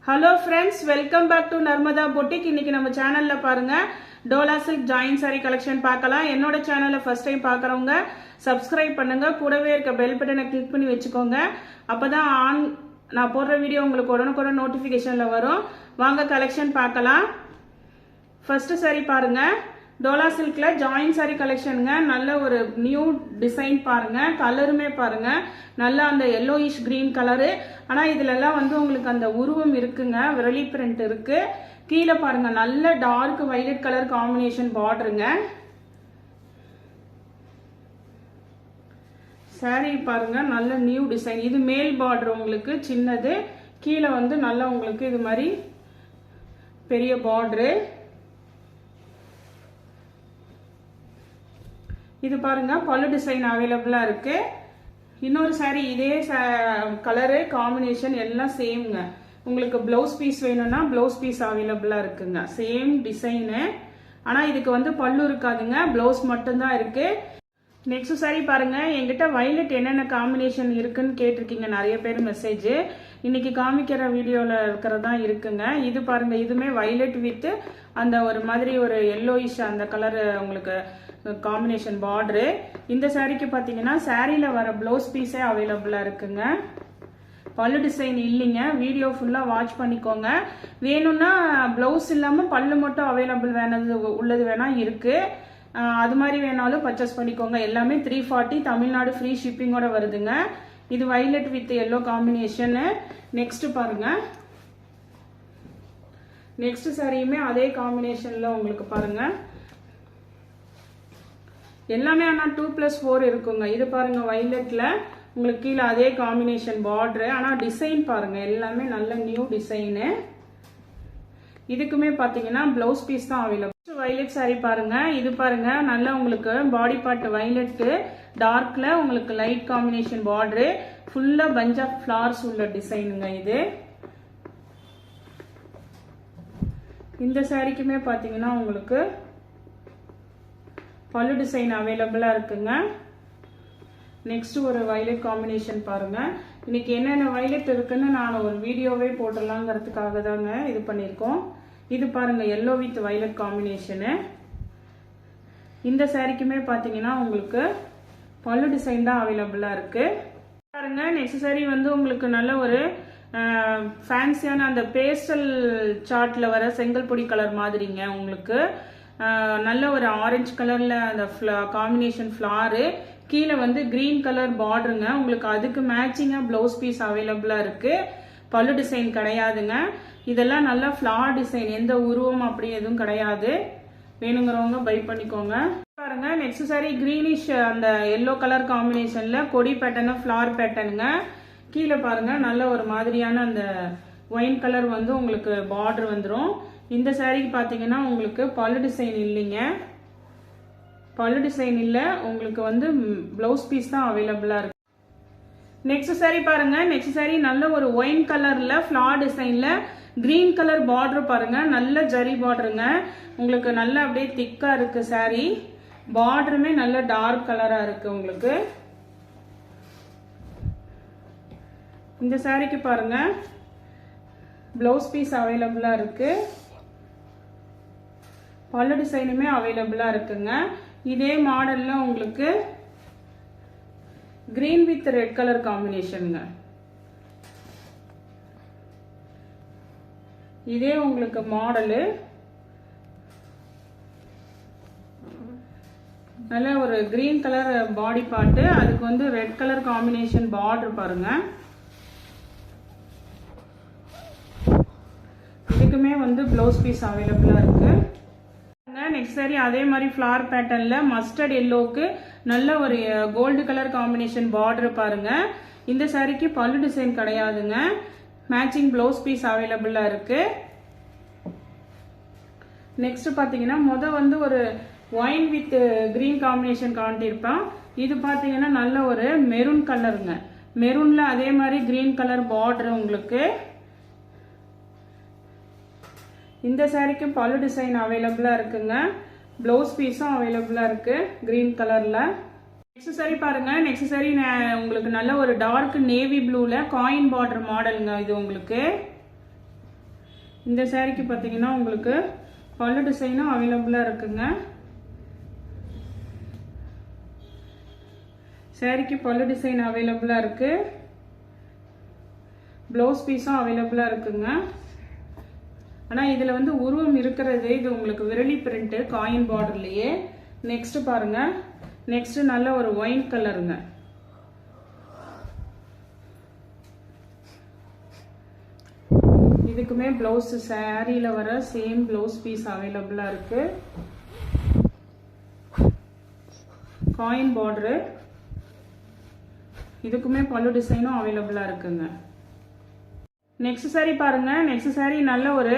Hello friends, welcome back to Narmada Boutique. இன்னைக்கு நம்ம சேனல்ல பாருங்க Dola silk join sorry collection பார்க்கலாம். என்னோட சேனலை ஃபர்ஸ்ட் டைம் பார்க்கறவங்க சப்ஸ்கிரைப் பண்ணுங்க. கூடவே இருக்க பெல் பட்டனை கிளிக் பண்ணி வெச்சுக்கோங்க. அப்பதான் நான் போடுற வீடியோ உங்களுக்கு உடனுக்குடன் நோட்டிஃபிகேஷன்ல வரும். வாங்க கலெக்ஷன் பார்க்கலாம். ஃபர்ஸ்ட் சாரி பாருங்க. டோலா சில்க்ல ஜாயின் சாரி கலெக்ஷனுங்க. நல்ல ஒரு நியூ டிசைன் பாருங்க. கலருமே பாருங்க நல்ல அந்த yellowish green கலரு. ஆனா இதுல எல்லாம் வந்து உங்களுக்கு அந்த உருவம் இருக்குங்க, விரலி பிரிண்ட் இருக்கு. கீழே பாருங்க நல்ல டார்க் வயலட் கலர் காம்பினேஷன் பார்டருங்க. சாரி பாருங்க நல்ல நியூ டிசைன். இது மேல் பார்டர் உங்களுக்கு சின்னது, கீழே வந்து நல்லா உங்களுக்கு இது மாதிரி பெரிய பார்டரு. இது பாருங்க பல்லு டிசைன் அவைலபிளா இருக்கு. இன்னொரு சாரி இதே கலரு காம்பினேஷன் எல்லாம் சேம்ங்க. உங்களுக்கு பிளவுஸ் பீஸ் வேணும்னா பிளவுஸ் பீஸ் அவைலபிளா இருக்குங்க. சேம் டிசைனு, ஆனா இதுக்கு வந்து பல்லு இருக்காதுங்க, பிளவுஸ் மட்டும்தான் இருக்கு. நெக்ஸ்ட் சாரி பாருங்க. என்கிட்ட வயலட் என்னென்ன காம்பினேஷன் இருக்குன்னு கேட்டிருக்கீங்க நிறைய பேர் மெசேஜ். இன்னைக்கு காமிக்கிற வீடியோல இருக்கிறதா இருக்குங்க. இது பாருங்க, இதுமே வயலட் வித் அந்த ஒரு மாதிரி ஒரு yellowish அந்த கலர் உங்களுக்கு காம்பினேஷன் பார்டரு. இந்த சாரிக்கு பாத்தீங்கன்னா சாரியில வர பிளவுஸ் பீஸே அவைலபிளா இருக்குங்க. பல்லு டிசைன் இல்லைங்க. வீடியோ ஃபுல்லா வாட்ச் பண்ணிக்கோங்க. வேணும்னா பிளவுஸ் இல்லாம பல்லு மட்டும் அவைலபிள் உள்ளது வேணா இருக்கு. அது மாதிரி வேணாலும் பர்ச்சேஸ் பண்ணிக்கோங்க. எல்லாமே 340 தமிழ்நாடு ஃப்ரீ ஷிப்பிங்கோட வருதுங்க. இது violet with yellow combination. Next பாருங்க. நெக்ஸ்ட் சாரியுமே அதே காம்பினேஷன்ல உங்களுக்கு பாருங்க. எல்லாமே ஆனா 2+4 இருக்குங்க. இது பாருங்க வயலட்ல உங்களுக்கு கீழே அதே காம்பினேஷன் பார்டரு. ஆனா டிசைன் பாருங்க எல்லாமே நல்ல நியூ டிசைனு. இதுக்குமே பாத்தீங்கன்னா பிளவுஸ் பீஸ் தான் அவைலபிள். வயலட் சாரி பாருங்க. இது பாருங்க நல்ல உங்களுக்கு பாடி பார்ட் வயலட் டார்க்ல உங்களுக்கு லைட் காம்பினேஷன் பார்டரு. ஃபுல்லா பஞ்ச் ஆஃப் ஃபிளவர்ஸ் உள்ள டிசைனுங்க இது. இந்த சாரிக்குமே பாத்தீங்கன்னா உங்களுக்கு பல்லு டிசைன் அவைலபிளா இருக்குங்க. நெக்ஸ்ட் ஒரு வயலட் காம்பினேஷன் பாருங்க. இன்னைக்கு என்னென்ன வயலட் இருக்குன்னு நான் ஒரு வீடியோவே போடலாங்கிறதுக்காக தாங்க இது பண்ணியிருக்கோம். இது பாருங்க எல்லோ வித் வயலட் காம்பினேஷனு. இந்த சாரிக்குமே பாத்தீங்கன்னா உங்களுக்கு பல்லு டிசைன் தான் அவைலபிளா இருக்கு பாருங்க. நெக்ஸ்ட் சாரி வந்து உங்களுக்கு நல்ல ஒரு ஃபேன்சியான அந்த பேஸ்டல் சார்ட்ல வர செங்கல் பொடி கலர் மாதிரிங்க. உங்களுக்கு நல்ல ஒரு ஆரஞ்சு கலர்ல அந்த காம்பினேஷன் ஃபிளாரு, கீழே வந்து கிரீன் கலர் பார்டருங்க. உங்களுக்கு அதுக்கு மேட்சிங்கா பிளவுஸ் பீஸ் அவைலபிளா இருக்கு. பல்லு டிசைன் கிடையாதுங்க. இதெல்லாம் நல்லா ஃபிளார் டிசைன், எந்த உருவம் அப்படி எதுவும் கிடையாது. வேணுங்கிறவங்க பை பண்ணிக்கோங்க. பாருங்க நெக்ஸ்ட் சாரி கிரீனிஷ் அந்த எல்லோ கலர் காம்பினேஷன்ல கொடி பேட்டர்ன் ஃபிளார் பேட்டர்னுங்க. கீழே பாருங்க நல்ல ஒரு மாதிரியான அந்த ஒயின் கலர் வந்து உங்களுக்கு பார்டர் வந்துடும். இந்த சாரிக்கு பாத்தீங்கன்னா உங்களுக்கு பல்லு டிசைன் இல்லைங்க. பல்லு டிசைன் இல்ல, உங்களுக்கு வந்து பிளவுஸ் பீஸ் தான் அவைலபிளா இருக்கு. நெக்ஸ்ட் சாரி பாருங்க. நெக்ஸ்ட் சாரி நல்ல ஒரு ஒயின் கலர்ல ஃபிளார் டிசைன்ல கிரீன் கலர் பார்டர் பாருங்க. நல்ல ஜரி பார்டருங்க. உங்களுக்கு நல்ல அப்படியே திக்கா இருக்கு சாரி. பார்டருமே நல்ல டார்க் கலரா இருக்கு உங்களுக்கு. இந்த சாரிக்கு பாருங்க பிளவுஸ் பீஸ் அவைலபிளா இருக்கு. பல்லு டிசைனுமே அவைலபிளா இருக்குங்க. இதே மாடல்ல உங்களுக்கு கிரீன் வித் ரெட் கலர் காம்பினேஷனுங்க. இதே உங்களுக்கு மாடலு நல்ல ஒரு கிரீன் கலர் பாடி பார்ட், அதுக்கு வந்து ரெட் கலர் காம்பினேஷன் பார்டர் பாருங்க. இதுக்குமே வந்து பிளவுஸ் பீஸ் அவைலபிளா இருக்கு. நெக்ஸ்ட் சாரி அதே மாதிரி ஃபிளார் பேட்டர்ன்ல மஸ்டர்ட் எல்லோக்கு நல்ல ஒரு கோல்டு கலர் காம்பினேஷன் பார்டர் பாருங்க. இந்த சாரிக்கு பல்லு டிசைன் கிடையாதுங்க. மேட்சிங் பிளவுஸ் பீஸ் அவைலபிளா இருக்கு. நெக்ஸ்ட் பாத்தீங்கன்னா வந்து ஒரு ஒயின் வித் கிரீன் காம்பினேஷன் காட்டியிருப்பேன். இது பாத்தீங்கன்னா நல்ல ஒரு மெரூன் கலருங்க. மெரூன்ல அதே மாதிரி கிரீன் கலர் பார்டர் உங்களுக்கு. இந்த சாரிக்கும் பல்லு டிசைன் அவைலபிளா இருக்குங்க. பிளவுஸ் பீஸும் அவைலபிளா இருக்கு கிரீன் கலர்ல. நெக்ஸ்ட் சாரி பாருங்க. நெக்ஸ்ட் சாரி உங்களுக்கு நல்ல ஒரு டார்க் நேவி ப்ளூல காயின் பார்டர் மாடலுங்க. இது உங்களுக்கு இந்த சாரிக்கு பார்த்தீங்கன்னா உங்களுக்கு பல்லு டிசைனும் அவைலபிளாக இருக்குங்க. சாரிக்கு பல்லு டிசைன் அவைலபிளாக இருக்கு. ப்ளவுஸ் பீஸும் அவைலபிளாக இருக்குங்க. ஆனால் இதில் வந்து உருவம் இருக்கிறது இது உங்களுக்கு விரலி பிரிண்ட் காயின் பார்டர்லையே. நெக்ஸ்ட் பாருங்க, நெக்ஸ்ட் நல்ல ஒரு ஒயின் கலருங்க. இதுக்குமே பிளவுஸ் சாரியில வர சேம் பிளவுஸ் பீஸ் அவைலபிளா இருக்கு. காயின் பார்டர், இதுக்குமே பல்லு டிசைனும் அவைலபிளா இருக்குங்க. நெக்ஸ்ட் சாரி பாருங்க. நெக்ஸ்ட் சாரி நல்ல ஒரு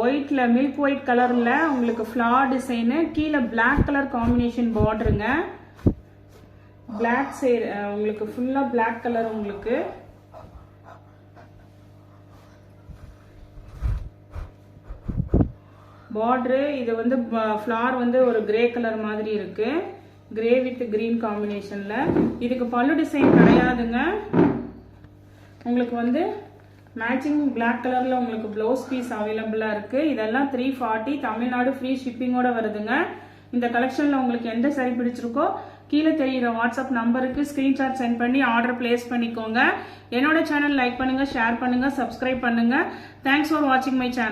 ஒயிட்ல மில்க் ஒயிட் கலர்ல உங்களுக்கு ஃபிளவர் டிசைனு, கீழே பிளாக் கலர் காம்பினேஷன் பார்டருங்க. பிளாக் சேர் உங்களுக்கு ஃபுல்லா பிளாக் கலர் உங்களுக்கு. பார்டரு இது வந்து ஃபிளவர் வந்து ஒரு கிரே கலர் மாதிரி இருக்கு. கிரே வித் கிரீன் காம்பினேஷன்ல. இதுக்கு பல்லு டிசைன் கிடையாதுங்க. உங்களுக்கு வந்து மேட்சிங் பிளாக் கலர்ல உங்களுக்கு பிளவுஸ் பீஸ் அவைலபிளா இருக்கு. இதெல்லாம் 340 தமிழ்நாடு ஃப்ரீ ஷிப்பிங்கோட வருதுங்க. இந்த கலெக்ஷன்ல உங்களுக்கு எந்த சாரி பிடிச்சிருக்கோ கீழே தெரியுற வாட்ஸ்அப் நம்பருக்கு ஸ்கிரீன்ஷாட் சென்ட் பண்ணி ஆர்டர் பிளேஸ் பண்ணிக்கோங்க. என்னோட சேனல் லைக் பண்ணுங்க, ஷேர் பண்ணுங்க, சப்ஸ்கிரைப் பண்ணுங்க. தேங்க்ஸ் ஃபார் வாட்சிங் மை சேனல்.